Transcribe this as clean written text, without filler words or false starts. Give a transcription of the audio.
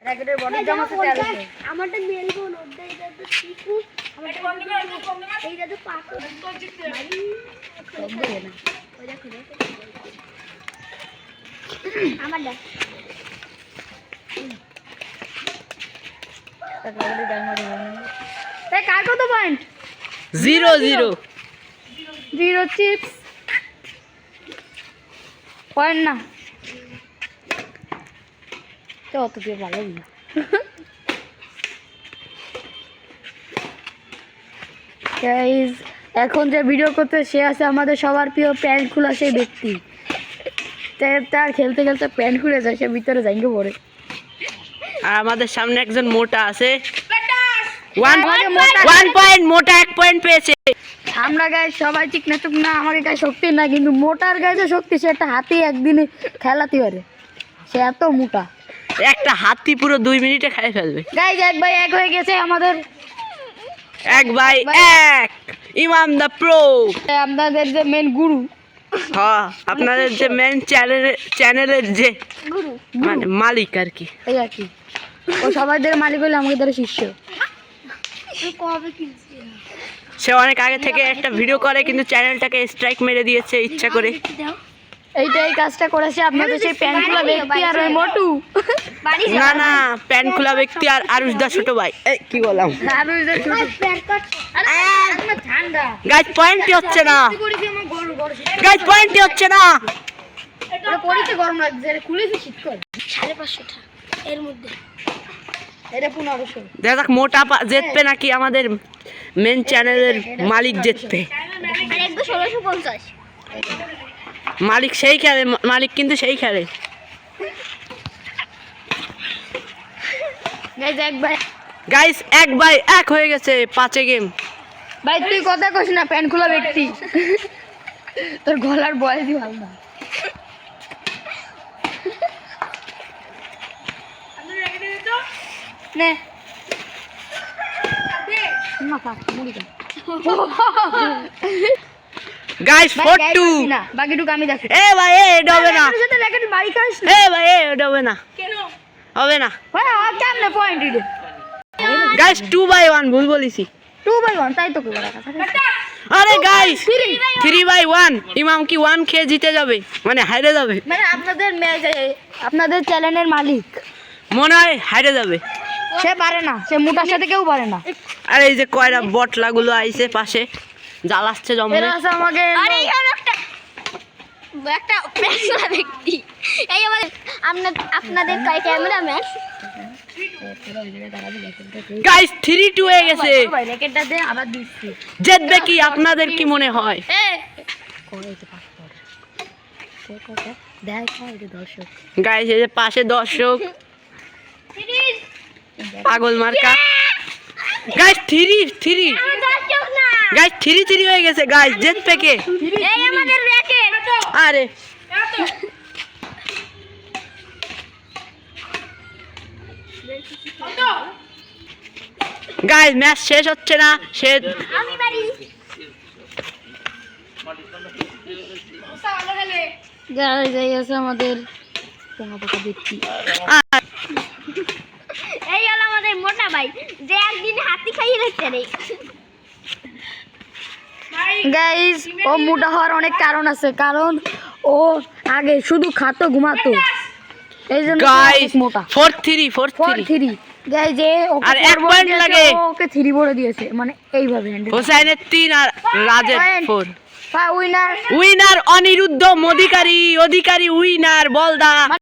র্যাকেটের বডির দাম আছে 1300 আমারটা মেলবোন ওটা এটা তো চিকু আমারটা এইটা তো পাকো কম দেবে না ওই দেখো আমারটা র্যাকেটের দাম আছে এই কার কত পয়েন্ট 0 0 0 চিপস পয়েন্ট না তো অত দিয়ে ভালো না গাইস এখন যে ভিডিও করতে সে আছে আমাদের সবার প্রিয় প্যান্ট খোলা সেই ব্যক্তি তার খেলতে খেলতে প্যান্ট খুলে যায় সে ভিতরে যাইঙ্গে পড়ে আর আমাদের সামনে একজন মোটা আছে আমাকে মোটা 1 পয়েন্ট মোটা 1 পয়েন্ট পেয়েছে। আমরা গায়ে সবাই চিকনা চুকনা আমাকে গায়ে শক্তি না কিন্তু মোটার গায়ে যে শক্তি সে একটা হাতি একদিনে খেলাতে পারে সে এত মোটা একটা হাতি পুরো 2 মিনিটে খাই ফেলবে। গাইস এক ভাই এক হয়ে গেছে আমাদের 1 বাই 1 ইমাম দা প্রো আপনাদের যে মেন গুরু হ্যাঁ আপনাদের যে মেন চ্যানেলের যে গুরু মানে মালিক আর কি এই আর কি ও সবাইদের মালিক হইলে আমাদের দ্বারা শিষ্য কবে কিনছি সে অনেক আগে থেকে একটা ভিডিও করে কিন্তু চ্যানেলটাকে স্ট্রাইক মেরে দিয়েছে ইচ্ছা করে। দাও এই কাজটা করেছে আপনাদের সেই প্যান্টগুলো ব্যক্তি আর ওই মোটু বাড়ি না না প্যান্ট খোলা ব্যক্তি আর আরুষ দা ছোট ভাই এই কি বললাম আর ওই যে ছোট প্যান্ট কাট আরে ঠান্ডা গাইস পয়েন্টই হচ্ছে না করেছি আমার গরম গরম গাইস পয়েন্টই হচ্ছে না এটা পরিতে গরম লাগছে এটা খুলেছি শীত করে 550 টাকা এর মধ্যে এটা 1500 দেখা যাক মোটা জিতবে নাকি আমাদের মেন চ্যানেলের মালিক জিতবে। আর একদম 1650 মালিক সেই খেলে মালিক কিন্তু সেই খেলে গাইস এক ভাই গাইস 1 বাই 1 হয়ে গেছে 5 গেম। ভাই তুই কথা কইস না প্যান্ট খোলা ব্যক্তি তোর গলার বয়সই ভালো না নে না থাক মুড়ি খা গাইস 42 না বাকিটুকু আমি দেখি এ ভাই এটা হবে না সাথে র্যাকেট বাড়ি খাস না এ ভাই এটা হবে না কেন হবে না ভাই আর কেমনে পয়েন্ট দিবে গাইস 2 বাই 1 ভুল বলেছি 2/1 তাই তো কইবা কথা আরে গাইস 3 বাই 1 ইমাম কি 1 খেয়ে জিতে যাবে মানে হারিয়ে যাবে মানে আপনাদের চ্যানেলের মালিক মনে হয় হারিয়ে যাবে সে পারে না সে মোটার সাথে কেউ পারে না আর এই যে কয়টা বটলাগুলো আইছে পাশে জ্বালাচ্ছে জমে এরা আছে আমাকে আরে এই একটা পেশা ব্যক্তি এই আমাদের আপনাদের ক্যামেরাম্যান গাইস 3-2 হয়ে গেছে ভাই র্যাকেটটা দে আবার দিচ্ছি জিতবে কি আপনাদের কি মনে হয়? এ কইতে পাসপোর্ট কে কথা দেখ এই দর্শক গাইস এই যে পাশে দর্শক পাগল মার্কা গাইস 3 গাইস 3 হয়ে গেছে গাইস জিতবে কে? এই আমাদের র্যাকেট আরে গাইস ম্যাচ শেষ হচ্ছে না সে আমি বাড়ি গাইস এই আছে আমাদের পোঙা পোকা ব্যক্তি এই হলো আমাদের মোটা ভাই যে একদিন হাতি খাইয়ে রাখতে রে গাইস ও মোটা হওয়ার অনেক কারণ আছে কারণ ও আগে শুধু খাতো ঘুমাতো এই জন্য গাইস মোটা 4-3 4-3 গাইস যে আর 1 পয়েন্ট লাগে ওকে 3 বলে দিয়েছে মানে এইভাবে হ্যান্ডেল হোসেনের 3 আর রাজের 4 উইনার উইনার অনিরুদ্ধ অধিকারী উইনার বলদা